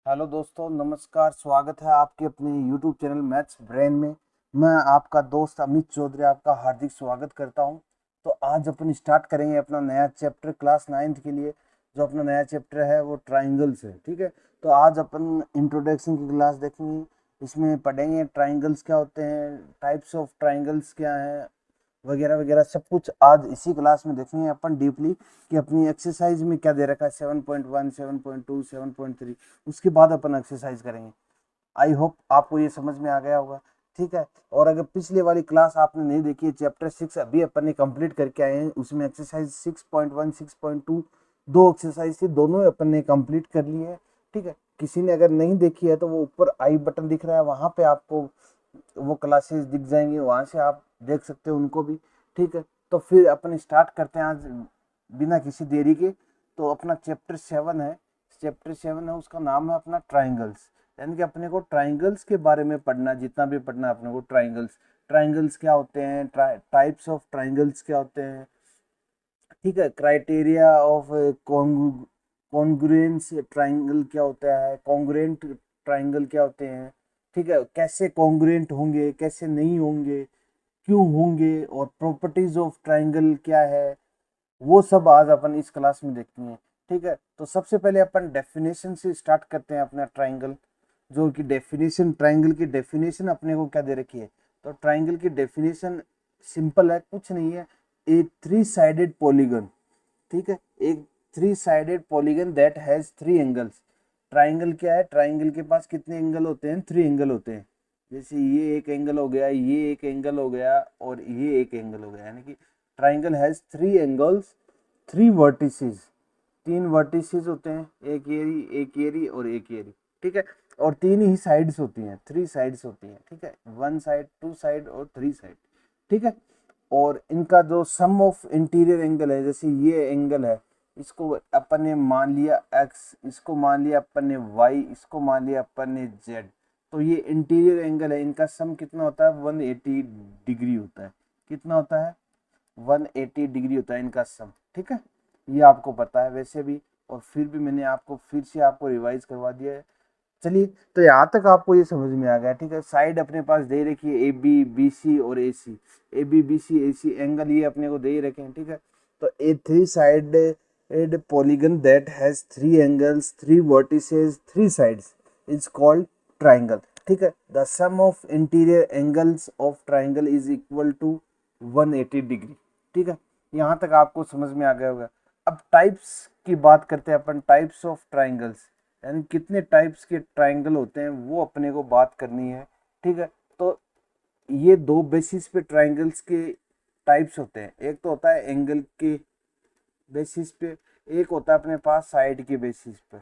Hello दोस्तों, नमस्कार। स्वागत है आपके अपने YouTube चैनल मैथ्स ब्रेन में। मैं आपका दोस्त अमित चौधरी आपका हार्दिक स्वागत करता हूं। तो आज अपन स्टार्ट करेंगे अपना नया चैप्टर क्लास 9th के लिए। जो अपना नया चैप्टर है वो ट्राइंगल्स है। ठीक है, तो आज अपन इंट्रोडक्शन की क्लास देखेंगे। इसमें पढ़ेंगे ट्राइंगल्स क्या होते हैं, टाइप्स ऑफ ट्राइंगल्स क्या हैं, वगैरह वगैरह सब कुछ आज इसी क्लास में देखेंगे अपन डीपली कि अपनी एक्सरसाइज में क्या दे रखा है 7.1, 7.2, 7.3। उसके बाद अपन एक्सरसाइज करेंगे। आई होप आपको ये समझ में आ गया होगा। ठीक है, और अगर पिछले वाली क्लास आपने नहीं देखी है, चैप्टर 6 अभी अपन ने कंप्लीट करके आए हैं, उसमें एक्सरसाइज 6.1, 6.2 दो एक्सरसाइज थी, दोनों अपन ने कंप्लीट कर ली है। ठीक है, किसी ने अगर नहीं देखी है तो वो ऊपर आई बटन दिख रहा है, वहां पे आपको वो क्लासेस दिख जाएंगी, वहां से आप देख सकते हो उनको भी। ठीक है, तो फिर अपन स्टार्ट करते हैं आज बिना किसी देरी के। तो अपना चैप्टर 7 है, उसका नाम है अपना ट्राइंगल्स। यानी कि अपने को ट्राइंगल्स के बारे में पढ़ना, जितना भी पढ़ना है अपने को ट्राइंगल्स। ट्राइंगल्स क्या होते हैं, टाइप्स ऑफ ट्राइंगल्स क्या होते हैं। ठीक है, क्राइटेरिया ऑफ कॉन्ग्रुएंस ट्राइंगल क्या होता है, कॉन्ग्रुएंट ट्राइंगल क्या होते हैं। ठीक है, कैसे कॉन्ग्रुएंट होंगे, कैसे नहीं होंगे, क्यों होंगे, और प्रॉपर्टीज ऑफ ट्राइंगल क्या है, वो सब आज अपन इस क्लास में देखते हैं। ठीक है, तो सबसे पहले अपन डेफिनेशन से स्टार्ट करते हैं अपना ट्राइंगल। जो कि डेफिनेशन, ट्राइंगल की डेफिनेशन अपने को क्या दे रखी है। तो ट्राइंगल की डेफिनेशन सिंपल है, कुछ नहीं है। ए थ्री साइडेड पॉलीगन। ठीक है, एक three sided polygon that has three angles. Triangle क्या है, ट्राइंगल के पास कितने एंगल होते हैं, थ्री एंगल होते हैं। जैसे ये एक एंगल हो गया, ये एक एंगल हो गया, और ये एक एंगल हो गया। यानी कि triangle has three angles, three vertices. तीन वर्टिसेस होते हैं, एक एरी और एक एरी। ठीक है, और तीन ही साइड्स होती हैं, थ्री साइड्स होती हैं। ठीक है, वन साइड, टू साइड और थ्री साइड। ठीक है, और इनका जो सम ऑफ इंटीरियर एंगल है, जैसे ये एंगल है, इसको अपन ने मान लिया x, इसको मान लिया अपन ने y, इसको मान लिया अपन ने z। तो ये इंटीरियर एंगल है, इनका सम कितना होता है, 180 डिग्री होता है। कितना होता है, 180 डिग्री होता है इनका सम। ठीक है, ये आपको पता है वैसे भी, और फिर भी मैंने आपको फिर से आपको रिवाइज करवा दिया है। चलिए, तो यहाँ तक आपको ये समझ में आ गया। ठीक है, साइड अपने पास दे रखी है, ए बी बी सी और A C. A B B C A C angle ये अपने को दे ही रखे हैं। ठीक है, तो a three side polygon that has three angles, three vertices, three sides is called triangle. ठीक है, the sum of interior angles of triangle is equal to 180 degree. ठीक है, यहाँ तक आपको समझ में आ गया होगा। अब टाइप्स की बात करते हैं अपन, टाइप्स ऑफ ट्राइंगल्स। यानी कितने टाइप्स के ट्राइंगल होते हैं वो अपने को बात करनी है। ठीक है, तो ये दो बेसिस पे ट्राइंगल्स के टाइप्स होते हैं। एक तो होता है एंगल के बेसिस पे, एक होता है अपने पास साइड के बेसिस पे।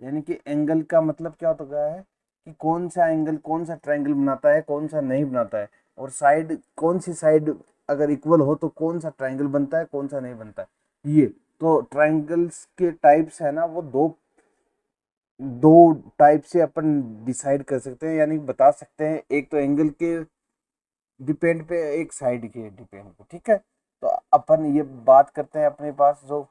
यानी कि एंगल का मतलब क्या होता है कि कौन सा एंगल कौन सा ट्राइंगल बनाता है, कौन सा नहीं बनाता है। और साइड, कौन सी साइड अगर इक्वल हो तो कौन सा ट्राइंगल बनता है, कौन सा नहीं बनता है। ये तो ट्राइंगल्स के टाइप्स है ना, वो दो दो टाइप से अपन डिसाइड कर सकते हैं, यानी बता सकते हैं। एक तो एंगल के डिपेंड पे, एक साइड के डिपेंड पे। ठीक है, तो अपन ये बात करते हैं अपने पास जो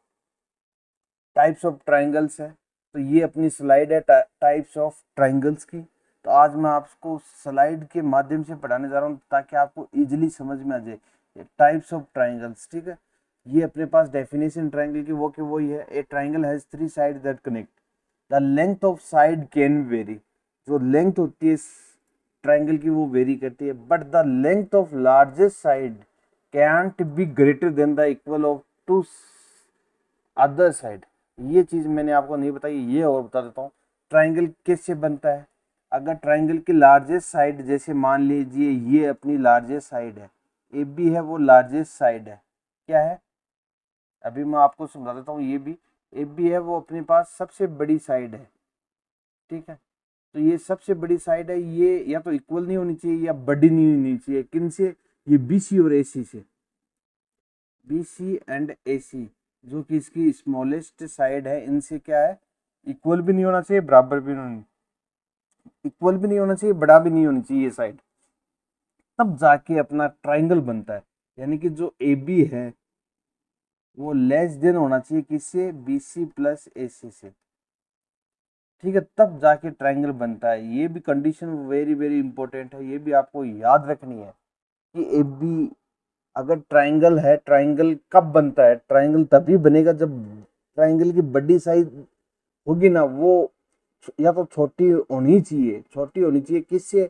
टाइप्स ऑफ ट्राइंगल्स है। तो ये अपनी स्लाइड है टाइप्स ऑफ ट्राइंगल्स की। तो आज मैं आपको स्लाइड के माध्यम से पढ़ाने जा रहा हूँ ताकि आपको इजीली समझ में आ जाए टाइप्स ऑफ ट्राइंगल्स। ठीक है, ये अपने पास डेफिनेशन ट्राइंगल की वो कि वही है, a triangle has three side that connect, the length of side can vary. जो लेंथ होती है ट्राइंगल की वो वेरी करती है, but the length of largest side can't be greater than the equal of two other side. ये चीज मैंने आपको नहीं बताई, ये और बता देता हूँ। ट्राइंगल कैसे बनता है, अगर ट्राइंगल की लार्जेस्ट साइड, जैसे मान लीजिए ये अपनी लार्जेस्ट साइड है, ए बी है वो लार्जेस्ट साइड है। क्या है, अभी मैं आपको समझा देता हूँ। ये भी ए बी है वो अपने पास सबसे बड़ी साइड है। ठीक है, तो ये सबसे बड़ी साइड है, ये या तो इक्वल नहीं होनी चाहिए या बड़ी नहीं होनी चाहिए। किन से, ये बी सी और ए सी से। बी सी एंड ए सी जो कि इसकी स्मॉलेस्ट साइड है, इनसे क्या है, इक्वल भी नहीं होना चाहिए, बराबर भी नहीं, इक्वल भी नहीं होना चाहिए, बड़ा भी नहीं होनी चाहिए ये साइड। तब जाके अपना ट्राइंगल बनता है। यानी कि जो ए बी है वो लेस देन होना चाहिए किससे, बी सी प्लस ए सी से। ठीक है, तब जाके ट्रायंगल बनता है। ये भी कंडीशन वेरी वेरी इंपॉर्टेंट है, ये भी आपको याद रखनी है कि ए बी अगर ट्रायंगल है, ट्रायंगल कब बनता है? ट्रायंगल तभी बनेगा जब ट्रायंगल की बड़ी साइज होगी ना, वो या तो छोटी होनी चाहिए, छोटी होनी चाहिए किससे?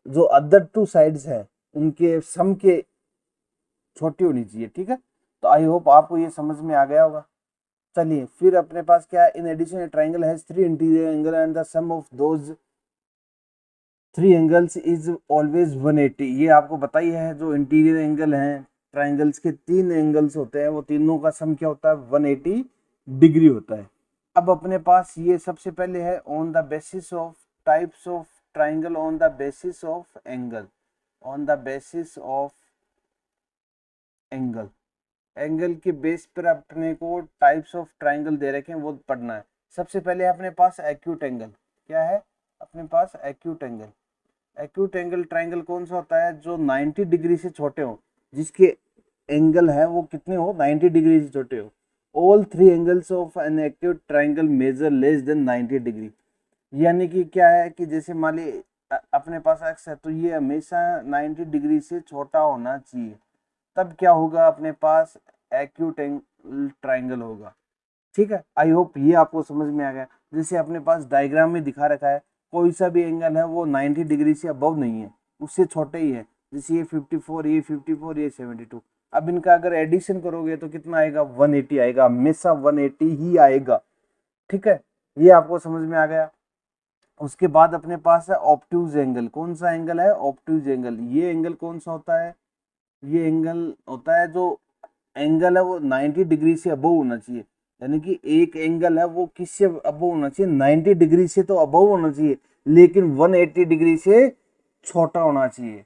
जो अदर टू साइड्स हैं उनके सम के छोटी होनी चाहिए। ठीक है, तो आई होप आपको ये समझ में आ गया होगा। चलिए फिर अपने पास क्या है, in addition triangle has three interior angle and the sum of those three angles is always 180। ये आपको बताई है, जो इंटीरियर एंगल हैं ट्रायंगल्स के, तीन एंगल्स होते हैं, वो तीनों का सम क्या होता है? 180 डिग्री होता है। अब अपने पास ये सबसे पहले है on the basis of types of triangle on the basis of angle, on the basis of angle, angle के बेस पर अपने को टाइप्स ऑफ ट्रायंगल दे रखे हैं, वो पढ़ना है। सबसे पहले अपने पास एक्यूट एंगल, क्या है अपने पास? Acute angle. Acute angle triangle कौन सा होता है? जो 90 डिग्री से छोटे हो, जिसके एंगल है वो कितने हो? 90 डिग्री से छोटे हो। All three angles of an acute triangle measure less than 90 degree. यानी कि क्या है कि जैसे मान ली अपने पास एक्स है, तो ये हमेशा 90 डिग्री से छोटा होना चाहिए, तब क्या होगा अपने पास? एक्यूट ट्रायंगल होगा। ठीक है, आई होप ये आपको समझ में आ गया। जैसे अपने पास डायग्राम में दिखा रखा है, कोई सा भी एंगल है वो 90 डिग्री से अबव नहीं है, उससे छोटे ही है। जैसे ये 54, ये 54, ये 72। अब इनका अगर एडिशन करोगे तो कितना आएगा? 180 आएगा, हमेशा 180 ही आएगा। ठीक है, ये आपको समझ में आ गया। उसके बाद अपने पास है ऑब्ट्यूज एंगल। कौन सा एंगल है? Obtuse angle. ये एंगल कौन सा होता है? ये एंगल होता है, जो एंगल है वो 90 डिग्री से अबव होना चाहिए। यानी कि एक एंगल है वो किससे अबव होना चाहिए? 90 डिग्री से तो अबव होना चाहिए, लेकिन 180 डिग्री से छोटा होना चाहिए।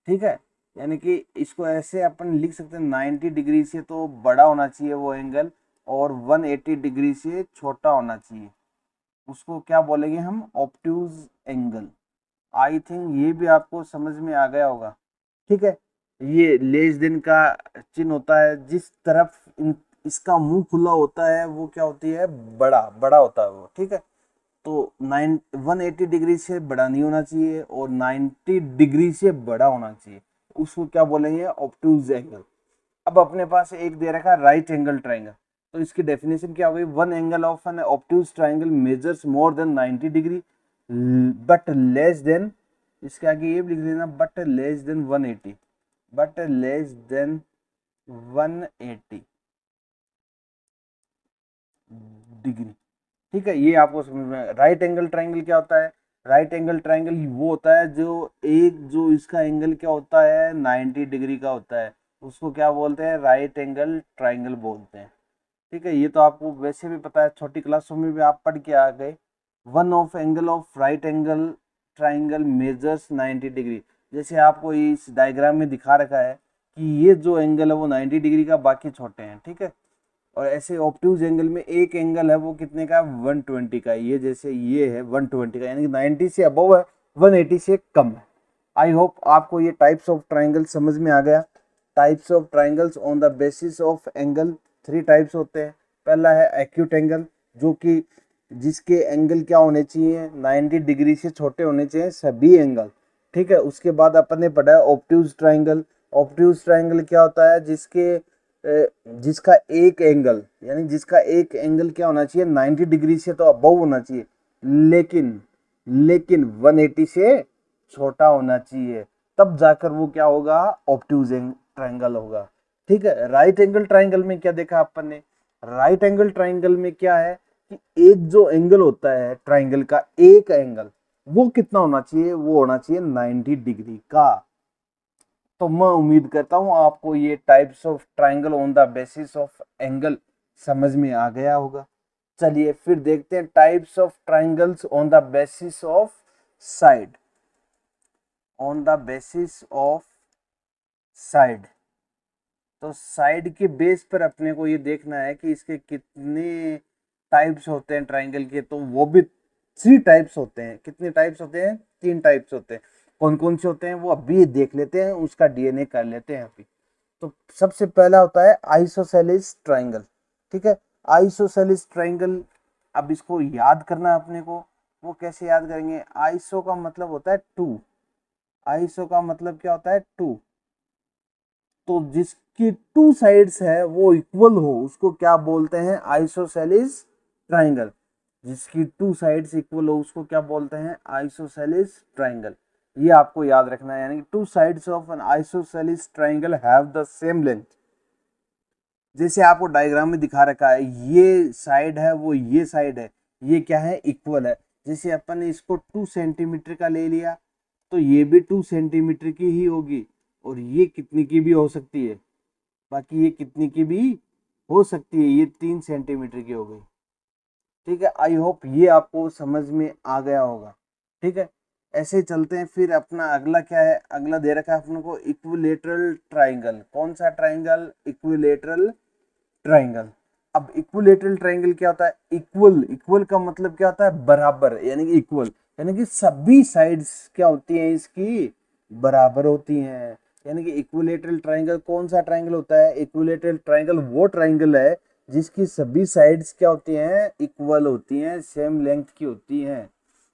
ठीक है, यानी कि इसको ऐसे अपन लिख सकते हैं, 90 डिग्री से तो बड़ा होना चाहिए वो एंगल, और 180 डिग्री से छोटा होना चाहिए। उसको क्या बोलेंगे हम? Obtuse angle. आई थिंक ये भी आपको समझ में आ गया होगा। ठीक है, ये लेस देन का चिन्ह होता है, जिस तरफ इसका मुंह खुला होता है वो क्या होती है? बड़ा, बड़ा होता है वो। ठीक है, तो 180 डिग्री से बड़ा नहीं होना चाहिए और 90 डिग्री से बड़ा होना चाहिए, उसको क्या बोलेंगे? Obtuse angle. अब अपने पास एक दे रखा है राइट एंगल ट्राइंगल, तो इसकी डेफिनेशन क्या हो गई? One angle of an obtuse triangle measures more than 90 degree but less than, इसके आगे ये भी लिख देना, but less than 180, but less than 180 degree. ठीक है, ये आपको समझ में। राइट एंगल ट्राइंगल क्या होता है? राइट एंगल ट्राइंगल वो होता है जो जो इसका एंगल क्या होता है? 90 डिग्री का होता है, उसको क्या बोलते हैं? राइट एंगल ट्राइंगल बोलते हैं। ठीक है, ये तो आपको वैसे भी पता है, छोटी क्लासों में भी आप पढ़ के आ गए। One of angle of right angle triangle measures 90 degree. जैसे आपको इस डायग्राम में दिखा रखा है कि ये जो एंगल है वो 90 डिग्री का, बाकी छोटे हैं। ठीक है, और ऐसे ऑब्ट्यूज एंगल में एक एंगल है वो कितने का? 120 का। ये जैसे ये है 120 का, यानी कि 90 से अबव है, 180 से कम है। आई होप आपको ये टाइप्स ऑफ ट्राइंगल समझ में आ गया। Types of triangles on the basis of angle, three types होते हैं। पहला है एक्यूट एंगल, जो कि जिसके एंगल क्या होने चाहिए? 90 डिग्री से छोटे होने चाहिए सभी एंगल। ठीक है, उसके बाद अपन ने पढ़ा है ऑब्ट्यूज ट्राइंगल। ऑब्ट्यूज ट्राइंगल क्या होता है? जिसका एक एंगल, यानी जिसका एक एंगल क्या होना चाहिए? 90 डिग्री से तो अबव होना चाहिए, लेकिन 180 से छोटा होना चाहिए, तब जाकर वो क्या होगा? ऑब्ट्यूज ट्राइंगल होगा। ठीक है, राइट एंगल ट्राइंगल में क्या देखा अपन ने? राइट एंगल ट्राइंगल में क्या है कि एक जो एंगल होता है ट्राइंगल का, एक एंगल वो कितना होना चाहिए? वो होना चाहिए 90 डिग्री का। तो मैं उम्मीद करता हूं आपको ये types of triangle on the basis of angle समझ में आ गया होगा। चलिए फिर देखते हैं types of triangles on the basis of side, on the basis of side. तो साइड के बेस पर अपने को ये देखना है कि इसके कितने टाइप्स होते हैं ट्राइंगल के। तो वो भी थ्री टाइप्स होते हैं। कितने टाइप्स होते हैं? तीन टाइप्स होते हैं। कौन कौन से होते हैं वो अभी देख लेते हैं, उसका डीएनए कर लेते हैं अभी। तो सबसे पहला होता है आइसोसेलिस ट्राइंगल। ठीक है, आइसोसेलिस ट्राइंगल, अब इसको याद करना है अपने को। वो कैसे याद करेंगे? आइसो का मतलब होता है टू, आइसो का मतलब क्या होता है? टू। तो जिसकी टू साइड्स है वो इक्वल हो उसको क्या बोलते हैं? Isosceles triangle. जिसकी टू साइड्स इक्वल हो उसको क्या बोलते हैं? Isosceles triangle. ये आपको याद रखना है, यानी कि two sides of N isosceles triangle have the same length. जैसे आपको डायग्राम में दिखा रखा है, ये साइड है वो ये साइड है, ये क्या है? इक्वल है। जैसे अपन ने इसको 2 सेंटीमीटर का ले लिया तो ये भी 2 सेंटीमीटर की ही होगी, और ये कितनी की भी हो सकती है, बाकी ये कितनी की भी हो सकती है, ये 3 सेंटीमीटर की हो गई। ठीक है, आई होप ये आपको समझ में आ गया होगा। ठीक है, ऐसे ही चलते हैं। फिर अपना अगला क्या है? अगला दे रखा है अपने को इक्विलेटरल ट्राइंगल। कौन सा ट्राइंगल? Equilateral triangle. अब इक्विलेटरल ट्राइंगल क्या होता है? इक्वल, इक्वल का मतलब क्या होता है? बराबर, यानी कि इक्वल, यानी कि सभी साइड्स क्या होती हैं इसकी? बराबर होती हैं। यानी कि इक्विलेटरल ट्राइंगल कौन सा ट्राइंगल होता है? इक्विलेटरल ट्राइंगल वो ट्राइंगल है जिसकी सभी साइड्स क्या होती हैं? इक्वल होती हैं, सेम लेंथ की होती हैं।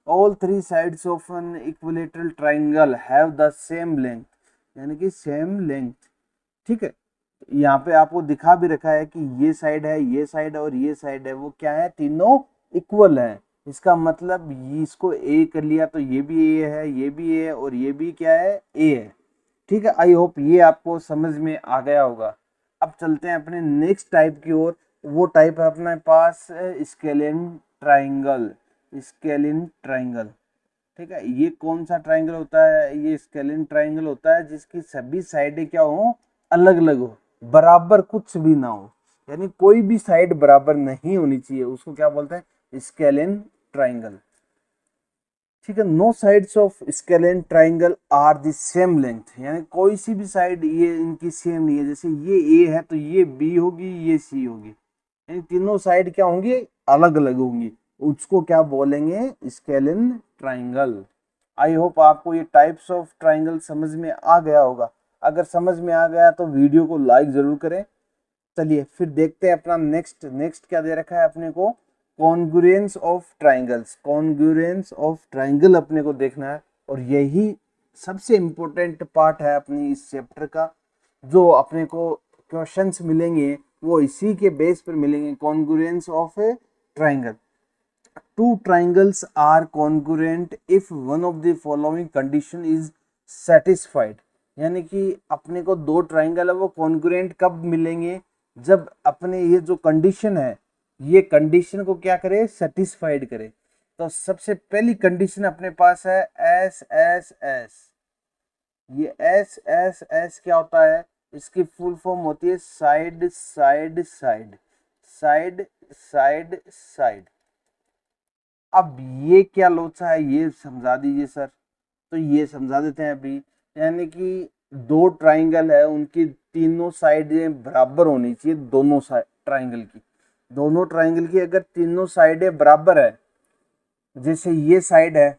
All three sides of an equilateral triangle have the same length, यानी कि सेम लेंथ। ठीक है, यहाँ पे आपको दिखा भी रखा है कि ये साइड है, ये साइड और ये साइड है, वो क्या है? तीनों इक्वल है। इसका मतलब इसको ए कर लिया तो ये भी ए है, ये भी ए है, और ये भी क्या है? ए है। ठीक है, आई होप ये आपको समझ में आ गया होगा। अब चलते हैं अपने नेक्स्ट टाइप की ओर। वो टाइप है अपने पास स्केलिन ट्राइंगल। Scalene triangle. ठीक है, ये कौन सा ट्राइंगल होता है? ये स्केलिन ट्राइंगल होता है जिसकी सभी साइडें क्या हो? अलग अलग हो, बराबर कुछ भी ना हो, यानी कोई भी साइड बराबर नहीं होनी चाहिए, उसको क्या बोलते हैं? Scalene triangle. ठीक है, no sides of scalene triangle are the same length, यानी कोई सी भी साइड ये इनकी सेम नहीं है। जैसे ये ए है तो ये बी होगी, ये सी होगी, यानी तीनों साइड क्या होंगी? अलग अलग होंगी, उसको क्या बोलेंगे? Scalene triangle. आई होप आपको ये टाइप्स ऑफ ट्राइंगल समझ में आ गया होगा। अगर समझ में आ गया तो वीडियो को लाइक जरूर करें। चलिए फिर देखते हैं अपना नेक्स्ट। नेक्स्ट क्या दे रखा है अपने को? Congruence of triangles. Congruence of triangle अपने को देखना है, और यही सबसे इम्पोर्टेंट पार्ट है अपनी इस चैप्टर का। जो अपने को क्वेश्चंस मिलेंगे वो इसी के बेस पर मिलेंगे। Congruence of A triangle. Two triangles are congruent if one of the following condition is satisfied। यानी कि अपने को दो ट्राइंगल है वो कॉन्ग्रुएंट कब मिलेंगे? जब अपने ये जो कंडीशन है, ये कंडीशन को क्या करे? सेटिस्फाइड करे। तो सबसे पहली कंडीशन अपने पास है एस एस एस। ये एस एस एस क्या होता है? इसकी फुल फॉर्म होती है side side side, side side side. अब ये क्या लोचा है ये समझा दीजिए सर। तो ये समझा देते हैं अभी। यानी कि दो ट्राइंगल है, उनकी तीनों साइडें बराबर होनी चाहिए, दोनों साइड ट्राइंगल की। दोनों ट्राइंगल की अगर तीनों साइडें बराबर है, जैसे ये साइड है,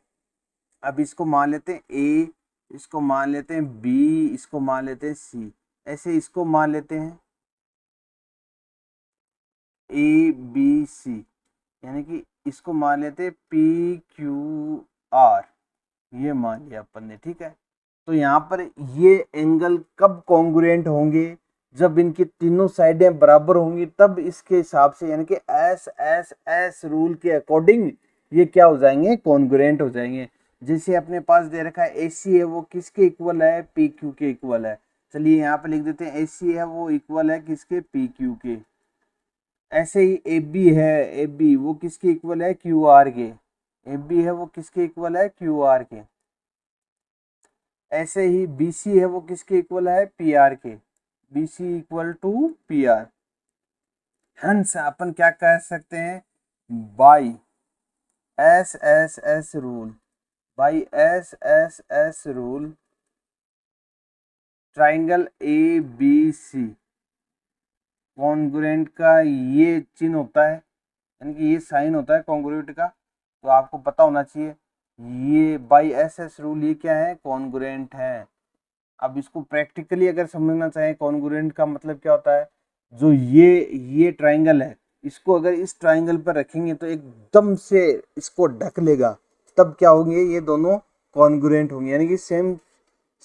अब इसको मान लेते हैं ए, इसको मान लेते हैं बी, इसको मान लेते हैं सी, ऐसे इसको मान लेते हैं ए बी सी, यानी कि इसको मान लेते हैं पी क्यू आर, ये मान लिया अपन ने। ठीक है, तो यहाँ पर ये एंगल कब कॉन्ग्रुएंट होंगे? जब इनकी तीनों साइडें बराबर होंगी, तब इसके हिसाब से, यानी कि एस एस एस रूल के अकॉर्डिंग ये क्या हो जाएंगे? कॉन्ग्रुएंट हो जाएंगे। जैसे अपने पास दे रखा है AC है वो किसके इक्वल है? PQ के इक्वल है। चलिए यहाँ पे लिख देते हैं AC है वो इक्वल है किसके? PQ के। ऐसे ही AB है, AB वो किसके इक्वल है? QR के। AB है वो किसके इक्वल है? QR के। ऐसे ही BC है वो किसके इक्वल है? PR के। BC equal to PR। Hence अपन क्या कह सकते हैं? By SSS rule, by SSS rule triangle ABC congruent का ये चिन्ह होता है, यानी कि ये साइन होता है कॉन्ग्रुएंट का। तो आपको पता होना चाहिए ये बाई SS रूल ये क्या है? कॉन्ग्रुएंट है। अब इसको प्रैक्टिकली अगर समझना चाहें, कॉन्ग्रुएंट का मतलब क्या होता है? जो ये ट्राइंगल है, इसको अगर इस ट्राइंगल पर रखेंगे तो एकदम से इसको ढक लेगा, तब क्या होंगे, ये दोनों कॉन्ग्रुएंट होंगे, यानी कि सेम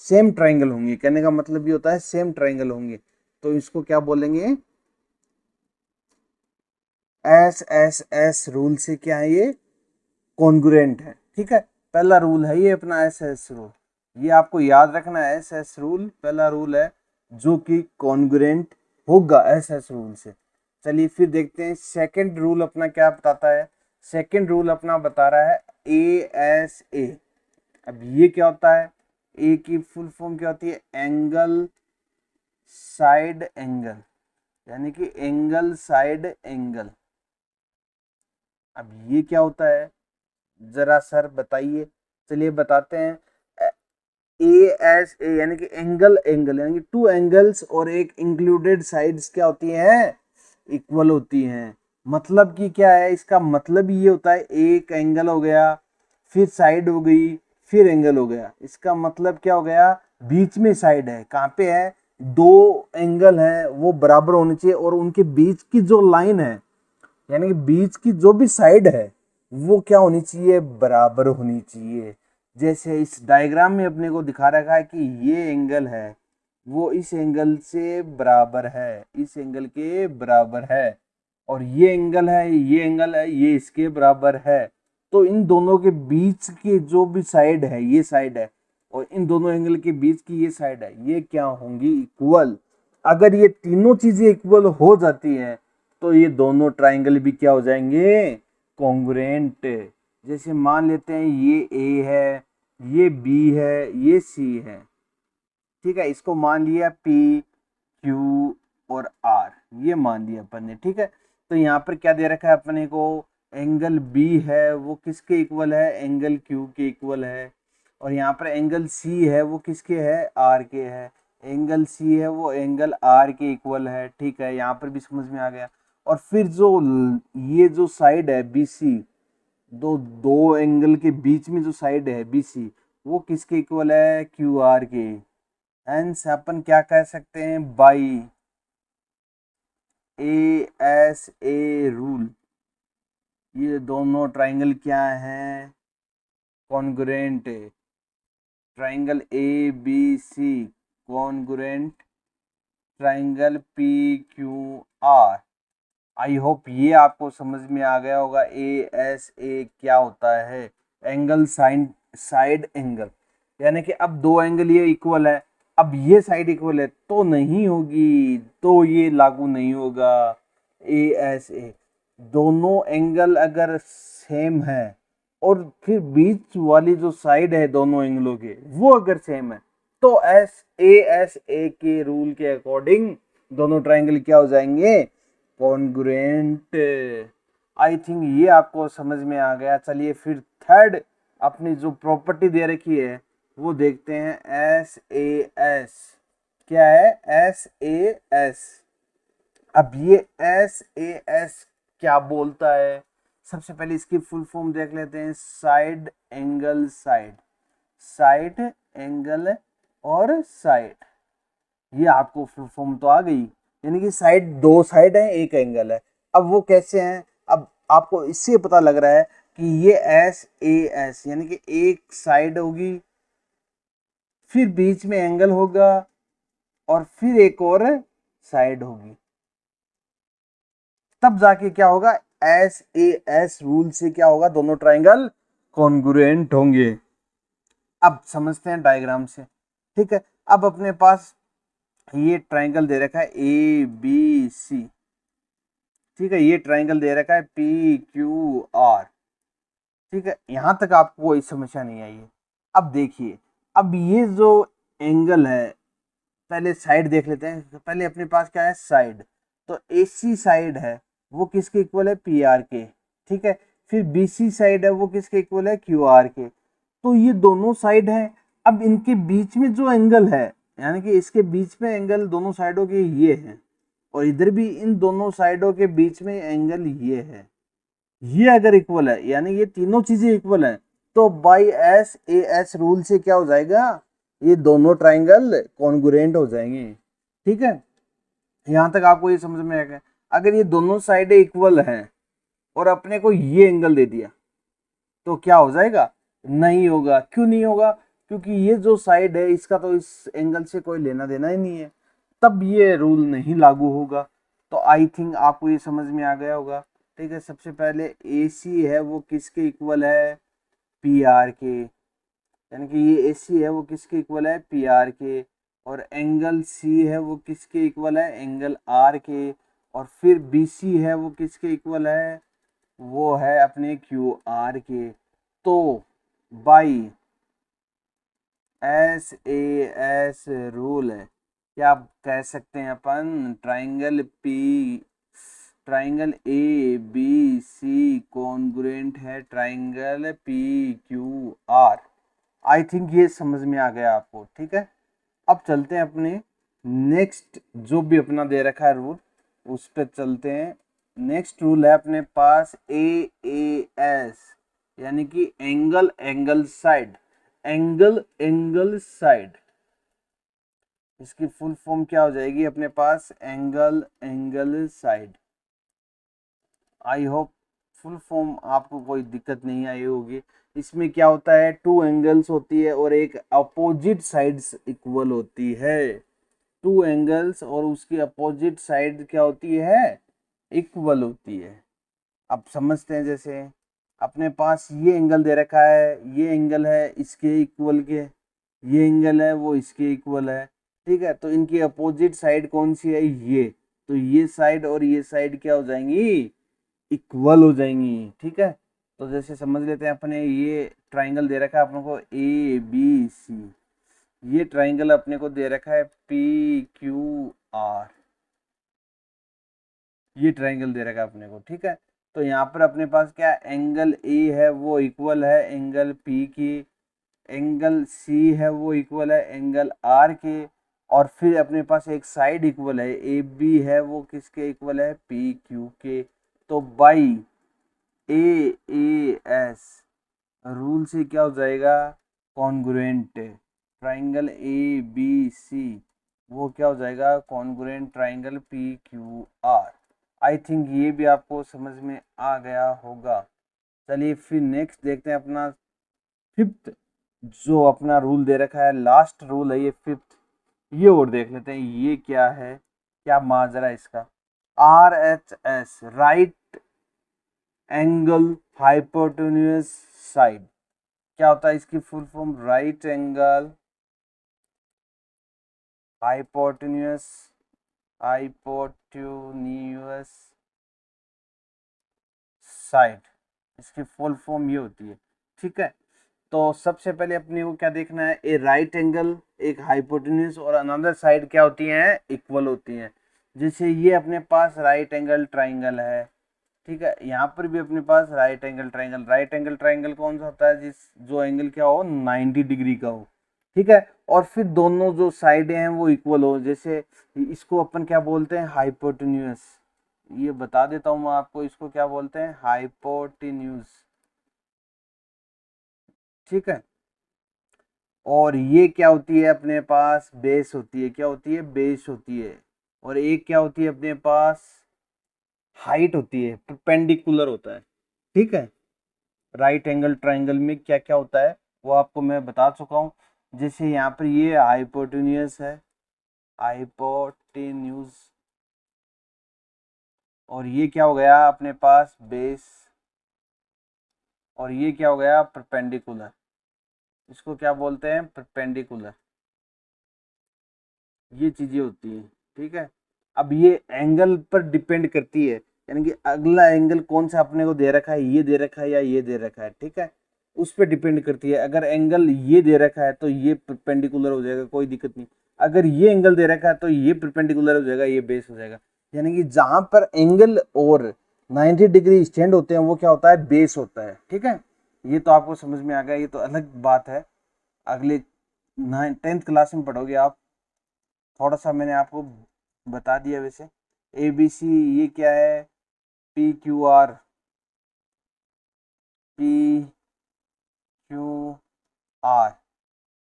सेम ट्राइंगल होंगे। कहने का मतलब ये होता है सेम ट्राइंगल होंगे। तो इसको क्या बोलेंगे, एस एस एस रूल से क्या है, ये कॉन्ग्रुएंट है। ठीक है, पहला रूल है ये अपना एस एस रूल, ये आपको याद रखना है। एस एस रूल पहला रूल है जो कि कॉन्ग्रुएंट होगा एस एस रूल से। चलिए फिर देखते हैं सेकंड रूल अपना क्या बताता है। सेकंड रूल अपना बता रहा है ए एस ए। अब ये क्या होता है, ए की फुल फॉर्म क्या होती है, एंगल साइड एंगल, यानी कि एंगल साइड एंगल। अब ये क्या होता है, जरा सर बताइए। चलिए बताते हैं। ए एस ए यानी कि एंगल एंगल, यानी कि टू एंगल्स और एक इंक्लूडेड साइड्स क्या होती हैं, इक्वल होती हैं। मतलब कि क्या है, इसका मतलब ये होता है एक एंगल हो गया, फिर साइड हो गई, फिर एंगल हो गया। इसका मतलब क्या हो गया, बीच में साइड है। कहाँ पे है, दो एंगल हैं वो बराबर होने चाहिए और उनके बीच की जो लाइन है, यानी कि बीच की जो भी साइड है वो क्या होनी चाहिए, बराबर होनी चाहिए। जैसे इस डायग्राम में अपने को दिखा रखा है कि ये एंगल है वो इस एंगल से बराबर है, इस एंगल के बराबर है, और ये एंगल है, ये एंगल है, ये इसके बराबर है। तो इन दोनों के बीच की जो भी साइड है, ये साइड है, और इन दोनों एंगल के बीच की ये साइड है, ये क्या होंगी, इक्वल। अगर ये तीनों चीजें इक्वल हो जाती हैं तो ये दोनों ट्राइंगल भी क्या हो जाएंगे, कॉन्ग्रुएंट। जैसे मान लेते हैं ये ए है, ये बी है, ये सी है। ठीक है, इसको मान लिया पी क्यू और आर, ये मान लिया अपन ने। ठीक है, तो यहाँ पर क्या दे रखा है अपने को, एंगल बी है वो किसके इक्वल है, एंगल क्यू के इक्वल है। और यहाँ पर एंगल सी है वो किसके है, आर के है। एंगल सी है वो एंगल आर के इक्वल है। ठीक है, यहाँ पर भी समझ में आ गया। और फिर जो ये जो साइड है बी सी, दो दो एंगल के बीच में जो साइड है बी सी, वो किसके इक्वल है, क्यू आर के। हेंस अपन क्या कह सकते हैं, by A S A rule ये दोनों ट्राइंगल क्या हैं, congruent. Triangle A B C congruent, triangle P Q R. I hope ये आपको समझ में आ गया होगा ए एस ए क्या होता है, एंगल साइन साइड एंगल। यानी कि अब दो एंगल ये इक्वल है, अब ये साइड इक्वल है तो नहीं होगी, तो ये लागू नहीं होगा ए एस ए। दोनों एंगल अगर सेम है और फिर बीच वाली जो साइड है दोनों एंगलों के वो अगर सेम है तो एस ए के रूल के अकॉर्डिंग दोनों ट्राइंगल क्या हो जाएंगे, कॉन्ग्रुएंट। आई थिंक ये आपको समझ में आ गया। चलिए फिर थर्ड अपनी जो प्रॉपर्टी दे रखी है वो देखते हैं, एस ए एस। क्या है, एस ए एस। अब ये एस ए एस क्या बोलता है, सबसे पहले इसकी फुल फॉर्म देख लेते हैं, side angle side, side angle और साइड। ये आपको फुल फॉर्म तो आ गई, यानी कि साइड, दो साइड है एक एंगल है। अब वो कैसे हैं, अब आपको इससे पता लग रहा है कि ये एस ए एस यानी कि एक साइड होगी, फिर बीच में एंगल होगा, और फिर एक और साइड होगी, तब जाके क्या होगा, एस ए एस रूल से क्या होगा, दोनों ट्राइंगल कॉन्ग्रुएंट होंगे। अब समझते हैं डायग्राम से। ठीक है, अब अपने पास ये ट्राइंगल दे रखा है ए बी सी। ठीक है, ये ट्राइंगल दे रखा है पी क्यू आर। ठीक है, यहां तक आपको कोई समस्या नहीं आई है। अब देखिए, अब ये जो एंगल है, पहले साइड देख लेते हैं। पहले अपने पास क्या है, साइड, तो एसी साइड है वो किसके इक्वल है, पी आर के। ठीक है, फिर बीसी साइड है वो किसके इक्वल है, क्यू आर के। तो ये दोनों साइड है। अब इनके बीच में जो एंगल है, यानी कि इसके बीच में एंगल दोनों साइडों के ये है, और इधर भी इन दोनों साइडों के बीच में एंगल ये है। ये अगर इक्वल है, यानी ये तीनों चीजें इक्वल है, तो by S A S rule से क्या हो जाएगा, ये दोनों ट्राइंगल कॉन्ग्रुएंट हो जाएंगे। ठीक है, यहां तक आपको ये समझ में आ गया। अगर ये दोनों साइडें इक्वल हैं और अपने को ये एंगल दे दिया तो क्या हो जाएगा? नहीं होगा। क्यों नहीं होगा? क्योंकि ये जो साइड है इसका तो इस एंगल से कोई लेना देना ही नहीं है, तब ये रूल नहीं लागू होगा। तो आई थिंक आपको ये समझ में आ गया होगा। ठीक है, सबसे पहले ए सी है वो किसके इक्वल है? पी आर के, यानी कि ये ए सी है वो किसके इक्वल है? पी आर के। और एंगल सी है वो किसके इक्वल है? एंगल आर के। और फिर बी सी है वो किसके इक्वल है? वो है अपने क्यू आर के। तो by S A S rule है, क्या आप कह सकते हैं अपन triangle A B C congruent है triangle P Q R. I think ये समझ में आ गया आपको। ठीक है, अब चलते हैं अपने नेक्स्ट जो भी अपना दे रखा है रूल उस पर चलते हैं। नेक्स्ट रूल है अपने पास ए ए एस, यानी कि angle angle side. Angle angle side, इसकी फुल फॉर्म क्या हो जाएगी अपने पास? Angle angle side. I hope full form आपको कोई दिक्कत नहीं आई होगी। इसमें क्या होता है? टू एंगल्स होती है और एक अपोजिट साइड्स इक्वल होती है। टू एंगल्स और उसकी अपोजिट साइड क्या होती है? इक्वल होती है। अब समझते हैं, जैसे अपने पास ये एंगल दे रखा है, ये एंगल है इसके इक्वल के, ये एंगल है वो इसके इक्वल है। ठीक है, तो इनकी अपोजिट साइड कौन सी है? ये। तो ये साइड और ये साइड क्या हो जाएंगी? इक्वल हो जाएंगी। ठीक है, तो जैसे समझ लेते हैं अपने ये ट्राइंगल दे रखा है अपने को ए बी सी, ये ट्राइंगल अपने को दे रखा है पी क्यू आर, ये ट्राइंगल दे रखा है अपने को। ठीक है, तो यहाँ पर अपने पास क्या एंगल ए है वो इक्वल है एंगल पी की, एंगल सी है वो इक्वल है एंगल आर के, और फिर अपने पास एक साइड इक्वल है ए बी है वो किसके इक्वल है? पी क्यू के। तो by A A S rule से क्या हो जाएगा? Congruent triangle A B C वो क्या हो जाएगा? Congruent triangle P Q R. I think ये भी आपको समझ में आ गया होगा। चलिए फिर नेक्स्ट देखते हैं अपना फिफ्थ जो अपना रूल दे रखा है, लास्ट रूल है ये फिफ्थ। ये और देख लेते हैं ये क्या है, क्या माजरा है इसका। Are H S right angle hypotenuse side, क्या होता है इसकी full form? Right angle hypotenuse hypotenuse side, इसकी फुल फॉर्म ये होती है। ठीक है, तो सबसे पहले अपने को क्या देखना है? ए राइट एंगल, एक हाइपोटेन्यूज और अनदर साइड क्या होती हैं? इक्वल होती हैं। जैसे ये अपने पास राइट एंगल ट्राइंगल है। ठीक है, यहाँ पर भी अपने पास right angle triangle. Right angle triangle कौन सा होता है? जो एंगल क्या हो? 90 डिग्री का हो। ठीक है, और फिर दोनों जो साइडें हैं वो इक्वल हो। जैसे इसको अपन क्या बोलते हैं? हाइपोटेन्यूज। ये बता देता हूँ मैं आपको, इसको क्या बोलते हैं? हाइपोटेन्यूज। ठीक है, और ये क्या होती है अपने पास? बेस होती है। क्या होती है? बेस होती है। और एक क्या होती है अपने पास? हाइट होती है, परपेंडिकुलर होता है। ठीक है, राइट एंगल ट्राइंगल में क्या क्या होता है वो आपको मैं बता चुका हूँ। जैसे यहाँ पर ये हाइपोटेन्यूज है, हाइपोटेन्यूज, और ये क्या हो गया अपने पास? बेस। और ये क्या हो गया? परपेंडिकुलर। इसको क्या बोलते हैं? परपेंडिकुलर। ये चीजें होती हैं। ठीक है, अब ये एंगल पर डिपेंड करती है, यानी कि अगला एंगल कौन सा अपने को दे रखा है, ये दे रखा है या ये दे रखा है। ठीक है, उस पर डिपेंड करती है। अगर एंगल ये दे रखा है तो ये परपेंडिकुलर हो जाएगा, कोई दिक्कत नहीं। अगर ये एंगल दे रखा है तो ये परपेंडिकुलर हो जाएगा, ये बेस हो जाएगा। यानी कि जहां पर एंगल और 90 डिग्री स्टैंड होते हैं वो क्या होता है? बेस होता है। ठीक है, ये तो आपको समझ में आ गया, ये तो अलग बात है, अगले 10th क्लास में पढ़ोगे आप। थोड़ा सा मैंने आपको बता दिया वैसे। ए बी सी ये क्या है? P Q are, P Q are.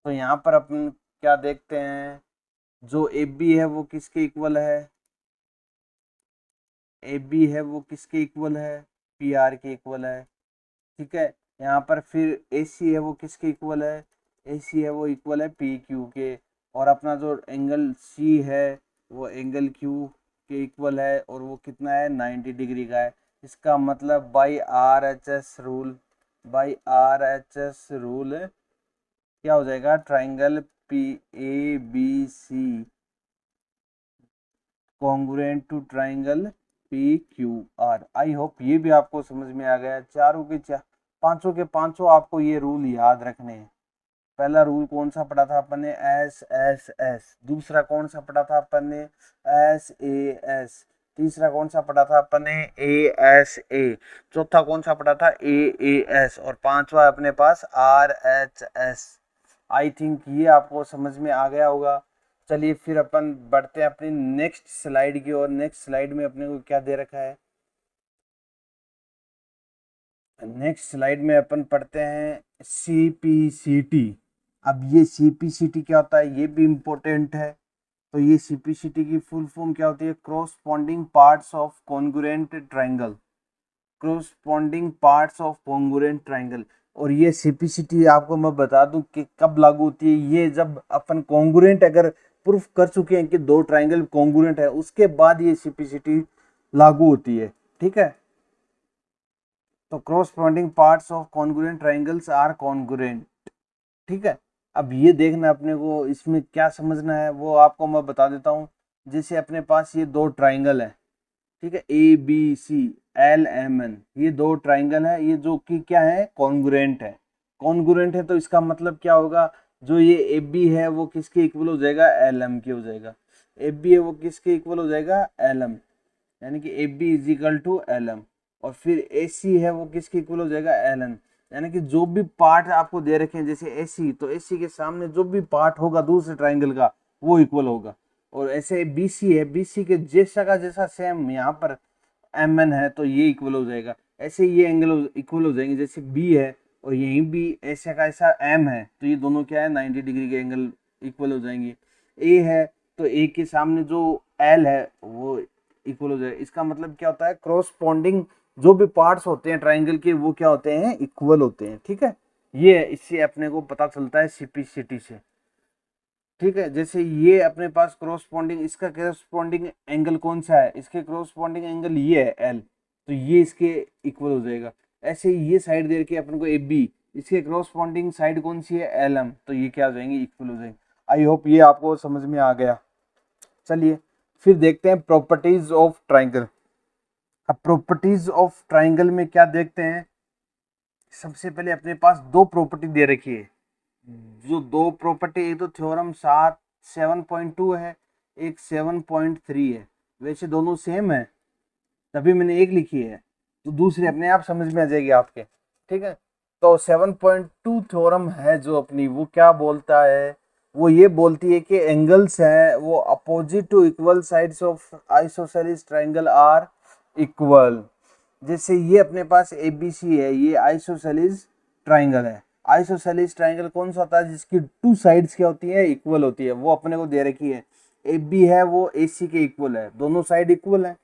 तो यहाँ पर अपन क्या देखते हैं? जो ए बी है वो किसके इक्वल है? ए बी है वो किसके इक्वल है, पी आर के इक्वल है, ठीक है। यहाँ पर फिर ए सी है वो किसके इक्वल है, ए सी है वो इक्वल है पी क्यू के, और अपना जो एंगल सी है वो एंगल क्यू के इक्वल है, और वो कितना है 90 डिग्री का है। इसका मतलब by R H S rule, by R H S rule क्या हो जाएगा, triangle P A B C congruent to triangle P Q R. I hope ये भी आपको समझ में आ गया। चारों के पांचों के पांचों आपको ये रूल याद रखने हैं। पहला रूल कौन सा पढ़ा था अपन ने, एस एस एस। दूसरा कौन सा पढ़ा था अपन ने, एस ए एस। तीसरा कौन सा पढ़ा था अपन ने, ए एस ए। चौथा कौन सा पढ़ा था, ए एस। और पांचवा अपने पास R H S. I think ये आपको समझ में आ गया होगा। चलिए फिर अपन बढ़ते हैं अपनी नेक्स्ट स्लाइड की ओर। नेक्स्ट स्लाइड में अपने को क्या दे रखा है, नेक्स्ट स्लाइड में अपन पढ़ते हैं सीपीसीटी। अब ये सीपीसीटी क्या होता है, ये भी इम्पोर्टेंट है। तो ये सीपीसीटी की फुल फॉर्म क्या होती है, corresponding parts of congruent triangle, corresponding parts of congruent triangle. और ये सीपीसीटी आपको मैं बता दूं कि कब लागू होती है, ये जब अपन कॉन्ग्रुएंट अगर प्रूफ कर चुके हैं कि दो ट्राइंगल कॉन्ग्रुएंट है, उसके बाद ये सीपीसीटी लागू होती है, ठीक है। तो corresponding parts of congruent triangles are congruent, ठीक है। अब ये देखना अपने को, इसमें क्या समझना है वो आपको मैं बता देता हूँ। जैसे अपने पास ये दो ट्राइंगल है, ठीक है, A B C L M N, ये दो ट्राइंगल है, ये जो कि क्या है, कॉन्ग्रुएंट है। कॉन्ग्रुएंट है तो इसका मतलब क्या होगा, जो ये ए बी है वो किसके इक्वल हो जाएगा, एल एम के हो जाएगा। ए बी है वो किसके इक्वल हो जाएगा, एल एम, यानी कि A B is equal to L M. और फिर ए सी है वो किसके इक्वल हो जाएगा, एल एन। यानी कि जो भी पार्ट आपको दे रखे हैं जैसे ए सी, तो ए सी के सामने जो भी पार्ट होगा दूसरे ट्राइंगल का वो इक्वल होगा। और ऐसे बी सी है, बी सी के जैसा का जैसा सेम यहाँ पर एम एन है तो ये इक्वल हो जाएगा। ऐसे ये एंगल इक्वल हो जाएंगे, जैसे बी है और यहीं भी ऐसा का ऐसा एम है, तो ये दोनों क्या है 90 डिग्री के एंगल इक्वल हो जाएंगे। ए है तो ए के सामने जो एल है वो इक्वल हो जाए। इसका मतलब क्या होता है, क्रॉसपॉन्डिंग जो भी पार्ट्स होते हैं ट्राइंगल के वो क्या होते हैं, इक्वल होते हैं, ठीक है। ये इससे अपने को पता चलता है सीपीसीटी से, ठीक है। जैसे ये अपने पास क्रॉसपॉन्डिंग, इसका क्रॉसपॉन्डिंग एंगल कौन सा है, इसके क्रॉसपॉन्डिंग एंगल ये है एल, तो ये इसके इक्वल हो जाएगा। ऐसे ही ये साइड दे रखी है अपन को ए बी, इसके क्रॉसपॉन्डिंग साइड कौन सी है, एल एम, तो ये क्या हो जाएंगे, इक्वल हो जाएंगे। आई होप ये आपको समझ में आ गया। चलिए फिर देखते हैं प्रॉपर्टीज ऑफ ट्राइंगल। अब प्रॉपर्टीज ऑफ ट्राइंगल में क्या देखते हैं, सबसे पहले अपने पास दो प्रॉपर्टी दे रखी है। जो दो प्रॉपर्टी, एक तो थ्योरम 7.2 है, एक 7.3 है। वैसे दोनों सेम है तभी मैंने एक लिखी है, तो दूसरी अपने आप समझ में आ जाएगी आपके, ठीक है। तो 7.2 थ्योरम है जो अपनी, वो क्या बोलता है, वो ये बोलती है कि एंगल्स हैं वो opposite to equal sides of isosceles triangle are equal. जैसे ये अपने पास ए बी सी है, ये आइसोसेलेस ट्राइंगल है। आइसोसेलेस ट्राइंगल कौन सा होता है, जिसकी टू साइड्स क्या होती है, इक्वल होती है, वो अपने को दे रखी है। ए बी है वो ए सी के इक्वल है, दोनों साइड इक्वल है,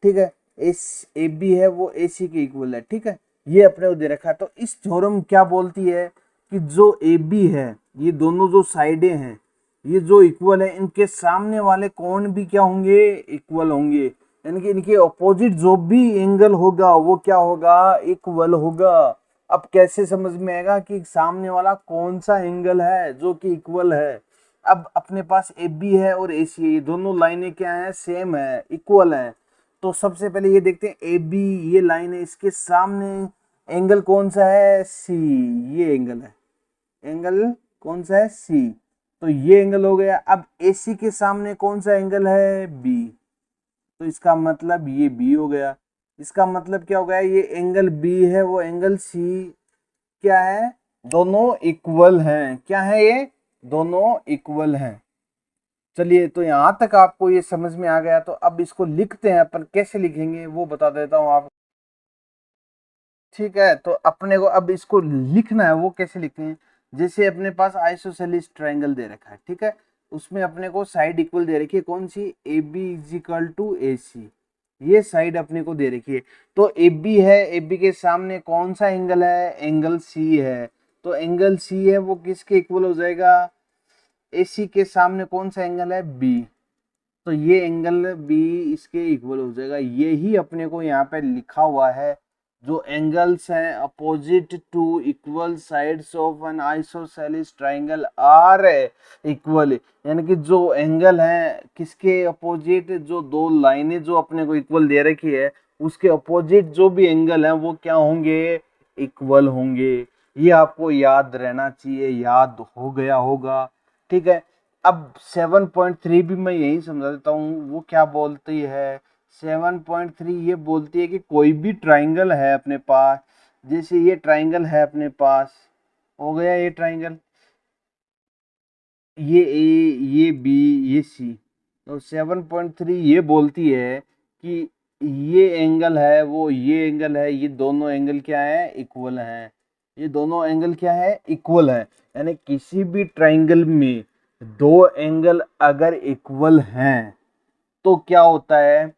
ठीक है। एस ए बी है वो ए सी के इक्वल है, ठीक है। ये अपने को दे रखा है। तो इस थ्योरम क्या बोलती है कि जो ए बी है, ये दोनों जो साइडें हैं ये जो इक्वल है, इनके सामने वाले कोण भी क्या होंगे, इक्वल होंगे। यानी कि इनके ऑपोजिट जो भी एंगल होगा वो क्या होगा, इक्वल होगा। अब कैसे समझ में आएगा कि सामने वाला कौन सा एंगल है जो कि इक्वल है। अब अपने पास ए बी है और ए सी है, ये दोनों लाइनें क्या है, सेम है, इक्वल है। तो सबसे पहले ये देखते हैं ए बी, ये लाइन है, इसके सामने एंगल कौन सा है, सी, ये एंगल है। एंगल कौन सा है, सी, तो ये एंगल हो गया। अब AC के सामने कौन सा एंगल है, B, तो इसका मतलब ये B हो गया। इसका मतलब क्या हो गया, ये एंगल B है वो एंगल C क्या है, दोनों इक्वल हैं। क्या है ये, दोनों इक्वल हैं। चलिए तो यहां तक आपको ये समझ में आ गया। तो अब इसको लिखते हैं अपन, कैसे लिखेंगे वो बता देता हूं आप, ठीक है। तो अपने को अब इसको लिखना है, वो कैसे लिखते हैं, जैसे अपने पास आइसोसेलेस ट्रायंगल दे रखा है, ठीक है। उसमें अपने को साइड इक्वल दे रखी है, कौन सी, A B is equal to A C, ये साइड अपने को दे रखी है। तो ए बी है, ए बी के सामने कौन सा एंगल है, एंगल सी है। तो एंगल सी है वो किसके इक्वल हो जाएगा, ए सी के सामने कौन सा एंगल है, बी। तो ये एंगल बी इसके इक्वल हो जाएगा। यही अपने को यहाँ पे लिखा हुआ है, जो एंगल्स हैं opposite to equal sides of an isosceles triangle are equal, यानी कि जो एंगल है किसके अपोजिट, जो दो लाइनें जो अपने को इक्वल दे रखी है उसके अपोजिट जो भी एंगल है वो क्या होंगे, इक्वल होंगे। ये आपको याद रहना चाहिए, याद हो गया होगा, ठीक है। अब 7.3 भी मैं यही समझा देता हूँ, वो क्या बोलती है, 7.3 ये बोलती है कि कोई भी ट्राइंगल है अपने पास, जैसे ये ट्राइंगल है अपने पास, हो गया ये ट्राइंगल, ये ए, ये बी, ये सी। तो 7.3 ये बोलती है कि ये एंगल है, वो ये एंगल है, ये दोनों एंगल क्या है, इक्वल हैं। ये दोनों एंगल क्या है, इक्वल है। यानी किसी भी ट्राइंगल में दो एंगल अगर इक्वल हैं तो क्या होता है,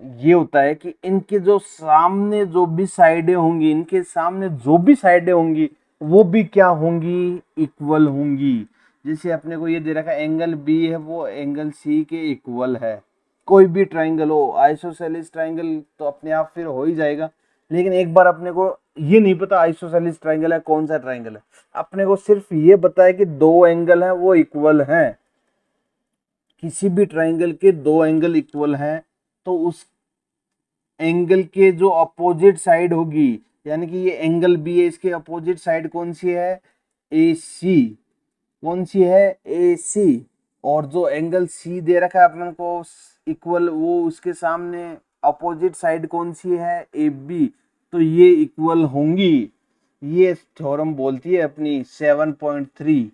ये होता है कि इनके जो सामने जो भी साइडें होंगी, इनके सामने जो भी साइडें होंगी वो भी क्या होंगी, इक्वल होंगी। जैसे अपने को ये दे रखा है एंगल बी है वो एंगल सी के इक्वल है। कोई भी ट्राइंगल हो, आइसोसेलेस ट्राइंगल तो अपने आप फिर हो ही जाएगा। लेकिन एक बार अपने को ये नहीं पता आइसोसेलेस ट्राइंगल है कौन सा ट्राइंगल है, अपने को सिर्फ ये पता है कि दो एंगल हैं वो इक्वल हैं। किसी भी ट्राइंगल के दो एंगल इक्वल हैं तो उस एंगल के जो अपोजिट साइड होगी, यानी कि ये एंगल बी है, इसके अपोजिट साइड कौन सी है, ए सी। कौन सी है, ए सी। और जो एंगल सी दे रखा है अपन को इक्वल, वो उसके सामने अपोजिट साइड कौन सी है, ए बी। तो ये इक्वल होंगी। ये थ्योरम बोलती है अपनी 7.3।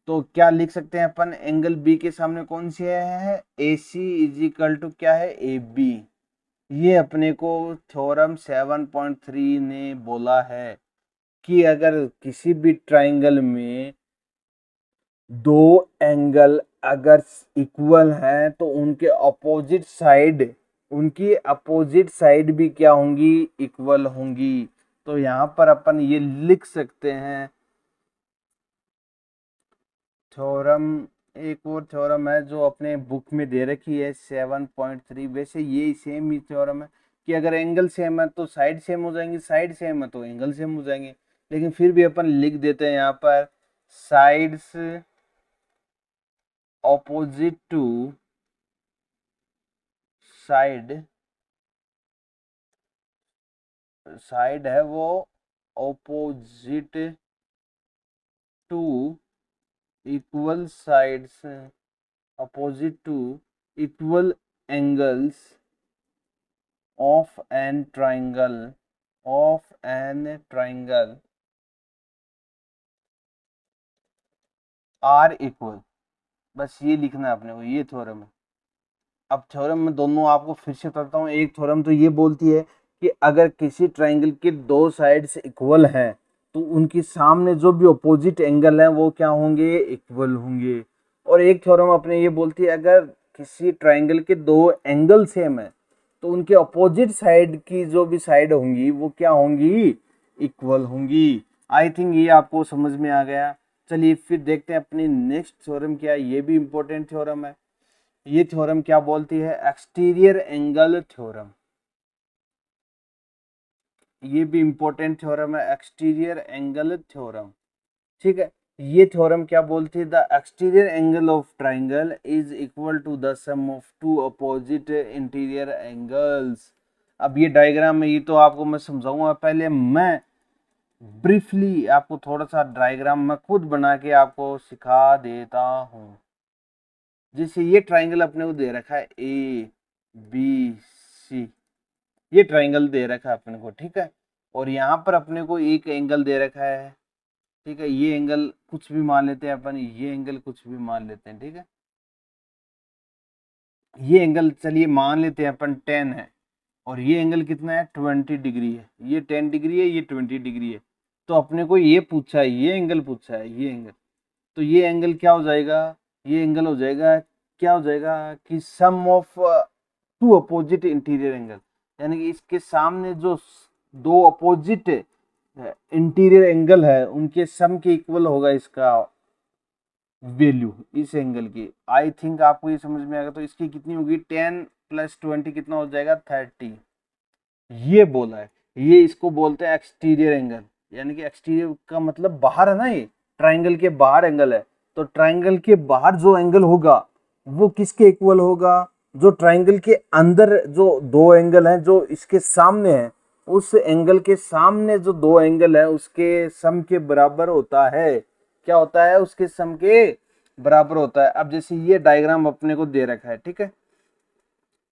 तो क्या लिख सकते हैं अपन, एंगल बी के सामने कौन सी है, ए सी इज इक्वल टू क्या है, ए बी। ये अपने को थ्योरम 7.3 ने बोला है कि अगर किसी भी ट्राइंगल में दो एंगल अगर इक्वल हैं तो उनकी अपोजिट साइड भी क्या होंगी, इक्वल होंगी। तो यहाँ पर अपन ये लिख सकते हैं थ्योरम। एक और थ्योरम है जो अपने बुक में दे रखी है 7.3। वैसे ये सेम ही थ्योरम है कि अगर एंगल सेम है तो साइड सेम हो जाएंगी, साइड सेम है तो एंगल सेम हो जाएंगे। लेकिन फिर भी अपन लिख देते हैं यहाँ पर sides opposite to side, side है वो opposite to equal sides, opposite to equal angles of an triangle, of an triangle are equal. बस ये लिखना है अपने को, ये थ्योरम है। अब थ्योरम में दोनों आपको फिर से बताता हूँ। एक थ्योरम तो ये बोलती है कि अगर किसी ट्राइंगल के दो साइड्स इक्वल हैं तो उनके सामने जो भी अपोजिट एंगल हैं वो क्या होंगे, इक्वल होंगे। और एक थ्योरम अपने ये बोलती है अगर किसी ट्राइंगल के दो एंगल सेम है तो उनके अपोजिट साइड की जो भी साइड होंगी वो क्या होंगी, इक्वल होंगी। आई थिंक ये आपको समझ में आ गया। चलिए फिर देखते हैं अपनी नेक्स्ट थ्योरम क्या है। ये भी इंपॉर्टेंट थ्योरम है। ये थ्योरम क्या बोलती है, एक्सटीरियर एंगल थ्योरम। ये भी इंपॉर्टेंट थ्योरम है, एक्सटीरियर एंगल थ्योरम। ठीक है। ये थ्योरम क्या बोलती है, the exterior angle of triangle is equal to the sum of two opposite interior angles. अब ये डायग्राम में ये तो आपको मैं समझाऊंगा, पहले मैं ब्रीफली आपको थोड़ा सा डायग्राम मैं खुद बना के आपको सिखा देता हूँ। जैसे ये ट्राइंगल अपने को दे रखा है ए बी सी, ये ट्राइंगल दे रखा है अपने को, ठीक है। और यहाँ पर अपने को एक एंगल दे रखा है, ठीक है। ये एंगल कुछ भी मान लेते हैं अपन, ये एंगल कुछ भी मान लेते हैं, ठीक है। ये एंगल चलिए मान लेते हैं अपन 10 है, और ये एंगल कितना है, 20 डिग्री है। ये 10 डिग्री है, ये 20 डिग्री है। तो अपने को ये पूछा है, ये एंगल पूछा है, ये एंगल। तो ये एंगल क्या हो जाएगा, ये एंगल हो जाएगा, क्या हो जाएगा कि sum of two opposite interior angle, यानी कि इसके सामने जो दो अपोजिट इंटीरियर एंगल है उनके सम के इक्वल होगा इसका वैल्यू इस एंगल की। आई थिंक आपको ये समझ में आएगा। तो इसकी कितनी होगी, 10 + 20 कितना हो जाएगा, 30। ये बोला है, ये इसको बोलते हैं एक्सटीरियर एंगल, यानी कि एक्सटीरियर का मतलब बाहर है ना, ये ट्राइंगल के बाहर एंगल है। तो ट्राइंगल के बाहर जो एंगल होगा वो किसके इक्वल होगा, जो ट्राइंगल के अंदर जो दो एंगल हैं जो इसके सामने है, उस एंगल के सामने जो दो एंगल है उसके सम के बराबर होता है। क्या होता है, उसके सम के बराबर होता है। अब जैसे ये डायग्राम अपने को दे रखा है, ठीक है,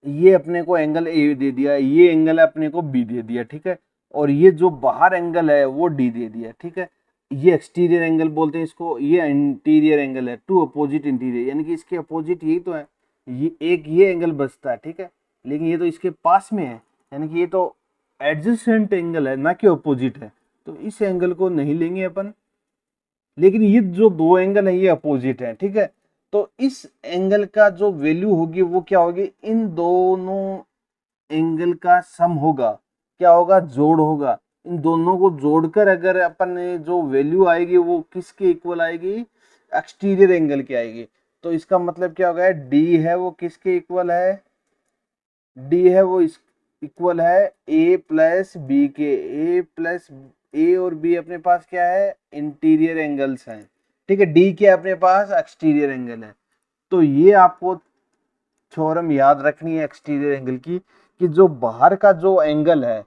ये अपने को एंगल ए दे दिया, ये एंगल अपने को बी दे दिया, ठीक है, और ये जो बाहर एंगल है वो डी दे दिया, ठीक है। ये एक्सटीरियर एंगल बोलते हैं इसको, ये इंटीरियर एंगल है, टू अपोजिट इंटीरियर, यानी कि इसके अपोजिट यही तो है। ये एंगल बचता है, ठीक है, लेकिन ये तो इसके पास में है, यानी कि ये तो एडजेसेंट एंगल है ना कि अपोजिट है, तो इस एंगल को नहीं लेंगे अपन। लेकिन ये जो दो एंगल है ये अपोजिट है, ठीक है। तो इस एंगल का जो वैल्यू होगी वो क्या होगी, इन दोनों एंगल का सम होगा, क्या होगा, जोड़ होगा। इन दोनों को जोड़कर अगर अपन ने जो वैल्यू आएगी वो किसके इक्वल आएगी, एक्सटीरियर एंगल की आएगी। तो इसका मतलब क्या होगा, डी है वो किसके इक्वल है, डी है वो इस इक्वल है ए प्लस बी के। ए और बी अपने पास क्या है, इंटीरियर एंगल्स हैं, ठीक है। डी के अपने पास एक्सटीरियर एंगल है। तो ये आपको थ्योरम याद रखनी है एक्सटीरियर एंगल की, कि जो बाहर का जो एंगल है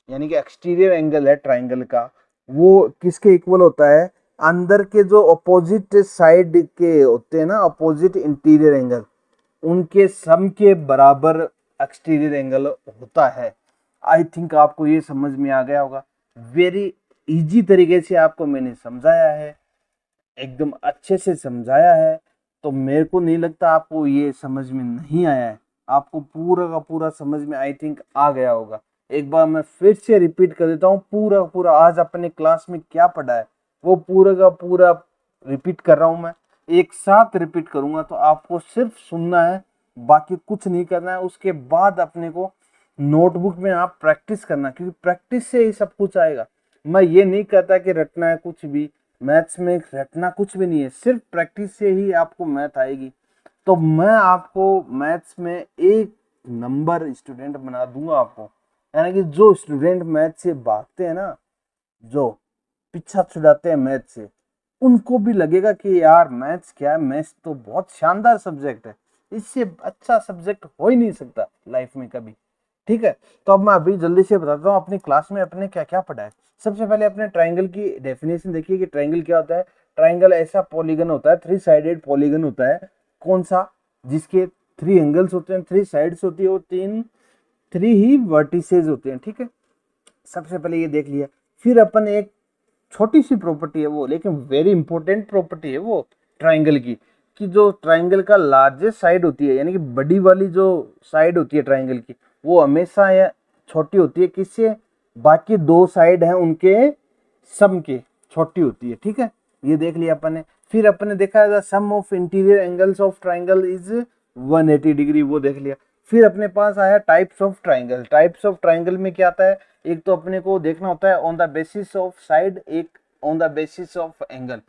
यानी कि एक्सटीरियर एंगल है ट्राइंगल का, वो किसके इक्वल होता है, अंदर के जो अपोजिट साइड के होते हैं ना, अपोजिट इंटीरियर एंगल, उनके सम के बराबर एक्सटीरियर एंगल होता है। आई थिंक आपको ये समझ में आ गया होगा। वेरी इजी तरीके से आपको मैंने समझाया है, एकदम अच्छे से समझाया है। तो मेरे को नहीं लगता आपको ये समझ में नहीं आया है, आपको पूरा का पूरा समझ में आई थिंक आ गया होगा। एक बार मैं फिर से रिपीट कर देता हूँ, पूरा पूरा आज अपने क्लास में क्या पढ़ा है वो पूरा का पूरा रिपीट कर रहा हूँ। मैं एक साथ रिपीट करूंगा, तो आपको सिर्फ सुनना है, बाकी कुछ नहीं करना है। उसके बाद अपने को नोटबुक में आप प्रैक्टिस करना, क्योंकि प्रैक्टिस से ही सब कुछ आएगा। मैं ये नहीं कहता कि रटना है कुछ भी, मैथ्स में रटना कुछ भी नहीं है, सिर्फ प्रैक्टिस से ही आपको मैथ आएगी। तो मैं आपको मैथ्स में एक नंबर स्टूडेंट बना दूंगा आपको, यानी कि जो स्टूडेंट मैथ से भागते हैं ना, जो पीछा छुड़ाते हैं मैथ से, उनको भी लगेगा कि यार मैथ्स क्या है, मैथ्स तो बहुत शानदार सब्जेक्ट है, इससे अच्छा सब्जेक्ट हो ही नहीं सकता लाइफ में कभी, ठीक है। तो अब मैं अभी जल्दी से बताता हूँ अपनी क्लास में अपने क्या क्या पढ़ा है। सबसे पहले अपने ट्राइंगल की डेफिनेशन देखिए कि ट्राइंगल क्या होता है। ट्राइंगल ऐसा पॉलीगन होता है, 3 साइडेड पॉलीगन होता है। कौन सा, जिसके 3 एंगल्स होते हैं, 3 साइड्स होती है और 3 ही वर्टिसेस होते हैं, ठीक है। सबसे पहले ये देख लिया। फिर अपन एक छोटी सी प्रॉपर्टी है वो, लेकिन वेरी इंपॉर्टेंट प्रॉपर्टी है वो ट्राइंगल की, कि जो ट्राइंगल का लार्जेस्ट साइड होती है, यानी कि बड़ी वाली जो साइड होती है ट्राइंगल की, वो हमेशा या छोटी होती है किससे, बाकी दो साइड हैं उनके सम के छोटी होती है, ठीक है। ये देख लिया अपन ने। फिर अपन ने देखा the sum of interior angles of triangle is 180 degree, वो देख लिया। फिर अपने पास आया types of triangle. Types of triangle में क्या आता है, एक तो अपने को देखना होता है on the basis of side, एक on the basis of angle.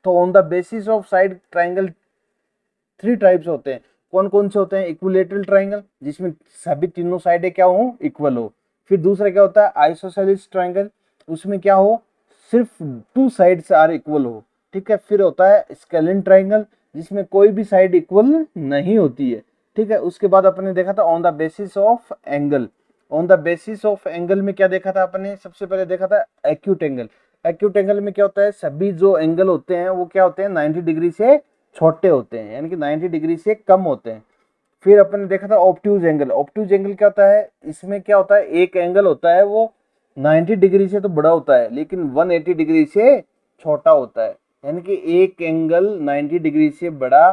तो on the basis of side triangle 3 types होते हैं। कौन कौन से होते हैं, इक्विलेटरल ट्राइंगल, जिसमें सभी तीनों साइडें क्या हो, इक्वल हो। फिर दूसरा क्या होता है, आइसोसेलेस ट्राइंगल, उसमें क्या हो, सिर्फ 2 साइड्स आर इक्वल हो, ठीक है। फिर होता है स्केलिन ट्राइंगल, जिसमें कोई भी साइड इक्वल नहीं होती है, ठीक है। उसके बाद अपने देखा था on the basis of angle. On the basis of angle में क्या देखा था अपने, सबसे पहले देखा था एक्यूट एंगल। एक्यूट एंगल में क्या होता है, सभी जो एंगल होते हैं वो क्या होते हैं, 90 डिग्री से छोटे होते हैं, यानी कि 90 डिग्री से कम होते हैं। फिर अपन ने देखा था ऑब्ट्यूज एंगल। ऑब्ट्यूज एंगल क्या होता है, इसमें क्या होता है, एक एंगल होता है वो 90 डिग्री से तो बड़ा होता है, लेकिन 180 डिग्री से छोटा होता है, यानी कि एक एंगल 90 डिग्री से बड़ा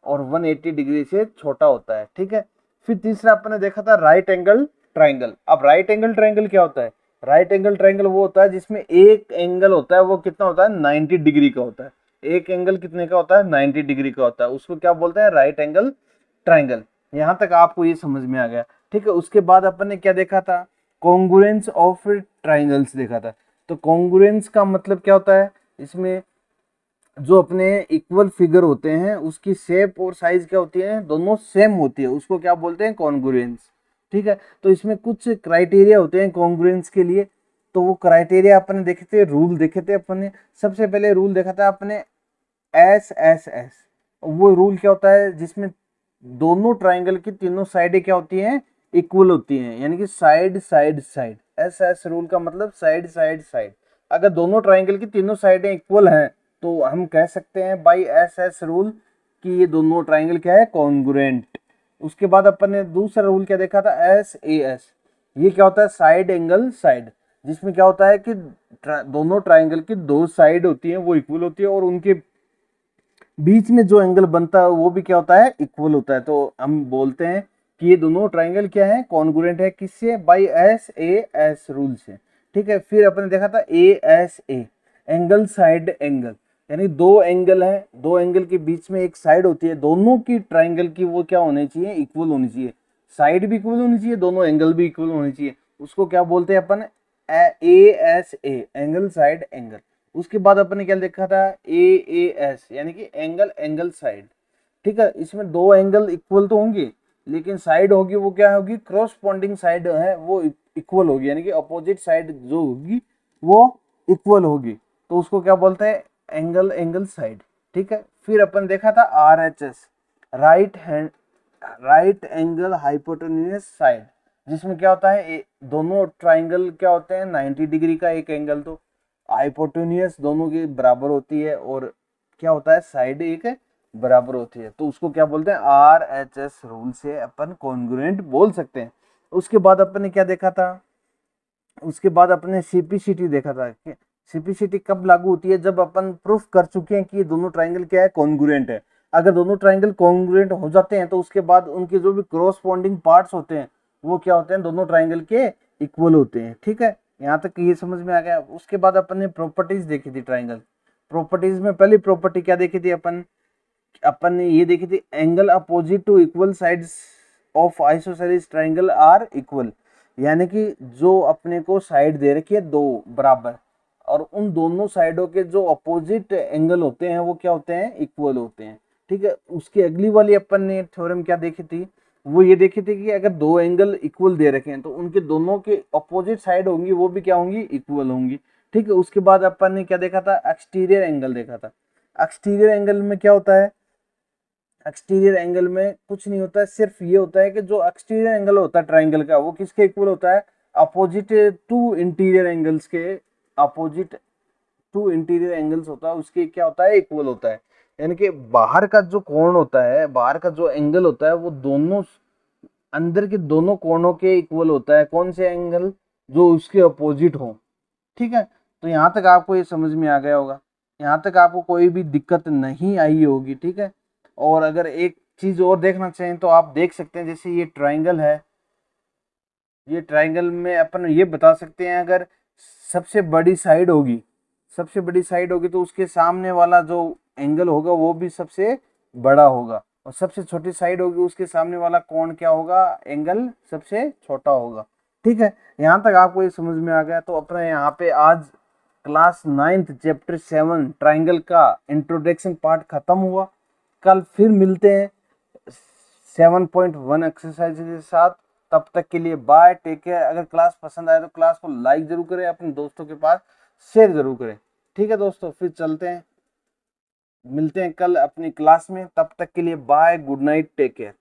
और 180 डिग्री से छोटा होता है, ठीक है। फिर तीसरा अपन ने देखा था राइट एंगल ट्राइंगल। अब राइट एंगल ट्राइंगल क्या होता है, राइट एंगल ट्राइंगल वो होता है जिसमें एक एंगल होता है वो कितना होता है, 90 डिग्री का होता है। एक एंगल कितने का होता है, 90 डिग्री का होता है, उसको क्या बोलते हैं, राइट एंगल ट्राइंगल। यहाँ तक आपको ये समझ में आ गया, ठीक है। उसके बाद अपन ने क्या देखा था, कॉन्ग्रुएंस ऑफ ट्राइंगल्स देखा था। तो कॉन्ग्रुएंस का मतलब क्या होता है, इसमें जो अपने इक्वल फिगर होते हैं उसकी शेप और साइज क्या होती है, दोनों सेम होती है, उसको क्या बोलते हैं, कॉन्ग्रुएंस, ठीक है। तो इसमें कुछ क्राइटेरिया होते हैं कॉन्ग्रुएंस के लिए। तो वो क्राइटेरिया अपन ने देखे थे, रूल देखे थे अपन ने। सबसे पहले रूल देखा था अपने SSS। वो रूल क्या होता है, जिसमें दोनों ट्राइंगल की तीनों साइडें क्या होती हैं, इक्वल होती हैं, यानी कि side side side. SS rule का मतलब साइड साइड साइड। अगर दोनों ट्राइंगल की तीनों साइडें इक्वल हैं तो हम कह सकते हैं बाई SS रूल कि ये दोनों ट्राइंगल क्या है, कॉन्ग्रुएंट। उसके बाद अपन ने दूसरा रूल क्या देखा था, SAS। ये क्या होता है, साइड एंगल साइड, जिसमें क्या होता है कि दोनों ट्राइंगल की दो साइड होती हैं वो इक्वल होती है और उनके बीच में जो एंगल बनता है वो भी क्या होता है, इक्वल होता है। तो हम बोलते हैं कि ये दोनों ट्राइंगल क्या है, कॉन्ग्रुएंट है, किससे, बाई SAS रूल से, ठीक है। फिर अपन ने देखा था ASA, एंगल साइड एंगल, यानी दो एंगल है, दो एंगल के बीच में एक साइड होती है, दोनों की ट्राइंगल की वो क्या होनी चाहिए, इक्वल होनी चाहिए, साइड भी इक्वल होनी चाहिए, दोनों एंगल भी इक्वल होनी चाहिए। उसको क्या बोलते हैं अपन, ASA, एंगल साइड एंगल। उसके बाद अपन ने क्या देखा था, AAS, यानी कि एंगल एंगल साइड, ठीक है। इसमें दो एंगल इक्वल तो होंगे लेकिन साइड होगी वो क्या होगी, क्रॉसपोंडिंग साइड है वो इक्वल होगी, यानी कि अपोजिट साइड जो होगी वो इक्वल होगी, तो उसको क्या बोलते हैं, एंगल एंगल साइड, ठीक है। फिर अपन देखा था RHS, right angle hypotenuse side, जिसमें क्या होता है, दोनों ट्राइंगल क्या होते हैं 90 डिग्री का एक एंगल, तो हाइपोटेन्यूज दोनों की बराबर होती है और क्या होता है, साइड एक बराबर होती है, तो उसको क्या बोलते हैं, RHS रूल से अपन कॉन्ग्रुएंट बोल सकते हैं। उसके बाद अपन ने क्या देखा था, उसके बाद अपने CPCT देखा था। CPCT कब लागू होती है, जब अपन प्रूफ कर चुके हैं कि ये दोनों ट्राइंगल क्या है, कॉन्ग्रुएंट है। अगर दोनों ट्राइंगल कॉन्ग्रुएंट हो जाते हैं तो उसके बाद उनके जो भी क्रॉसपोंडिंग पार्ट्स होते हैं वो क्या होते हैं, दोनों ट्राइंगल के इक्वल होते हैं, ठीक है। यहाँ तक ये समझ में आ गया। उसके बाद अपन ने प्रॉपर्टीज देखी थी ट्राइंगल। प्रॉपर्टीज में पहली प्रॉपर्टी क्या देखी थी अपन, अपन ने ये देखी थी, angle opposite to equal sides of isosceles triangle are equal, यानी कि जो अपने को साइड दे रखी है दो बराबर, और उन दोनों साइडों के जो अपोजिट एंगल होते हैं वो क्या होते हैं, इक्वल होते हैं, ठीक है। उसकी अगली वाली अपन ने थ्योरम क्या देखी थी, वो ये देखी थी कि अगर दो एंगल इक्वल दे रखे हैं तो उनके दोनों के अपोजिट साइड होंगी वो भी क्या होंगी, इक्वल होंगी, ठीक है। उसके बाद अपन ने क्या देखा था, एक्सटीरियर एंगल देखा था। एक्सटीरियर एंगल में क्या होता है, एक्सटीरियर एंगल में कुछ नहीं होता है, सिर्फ ये होता है कि जो एक्सटीरियर एंगल होता है ट्राइंगल का वो किसके इक्वल होता है, अपोजिट टू इंटीरियर एंगल्स के, अपोजिट टू इंटीरियर एंगल्स होता है उसके क्या होता है, इक्वल होता है। यानी कि बाहर का जो कोण होता है, बाहर का जो एंगल होता है वो दोनों अंदर के दोनों कोणों के इक्वल होता है। कौन से एंगल, जो उसके अपोजिट हो, ठीक है। तो यहाँ तक आपको ये समझ में आ गया होगा, यहाँ तक आपको कोई भी दिक्कत नहीं आई होगी, ठीक है। और अगर एक चीज और देखना चाहें तो आप देख सकते हैं, जैसे ये ट्राइंगल है, ये ट्राइंगल में अपन ये बता सकते हैं, अगर सबसे बड़ी साइड होगी, सबसे बड़ी साइड होगी तो उसके सामने वाला जो एंगल होगा वो भी सबसे बड़ा होगा, और सबसे छोटी साइड होगी उसके सामने वाला कोण क्या होगा, एंगल सबसे छोटा होगा, ठीक है। यहाँ तक आपको ये समझ में आ गया। तो अपना यहाँ पे आज क्लास 9th चैप्टर 7 ट्राइंगल का इंट्रोडक्शन पार्ट खत्म हुआ। कल फिर मिलते हैं 7.1 एक्सरसाइज के साथ। तब तक के लिए बाय, टेक केयर। अगर क्लास पसंद आए तो क्लास को लाइक जरूर करें, अपने दोस्तों के पास शेयर जरूर करें, ठीक है दोस्तों। फिर चलते हैं, मिलते हैं कल अपनी क्लास में। तब तक के लिए bye, good night, take care.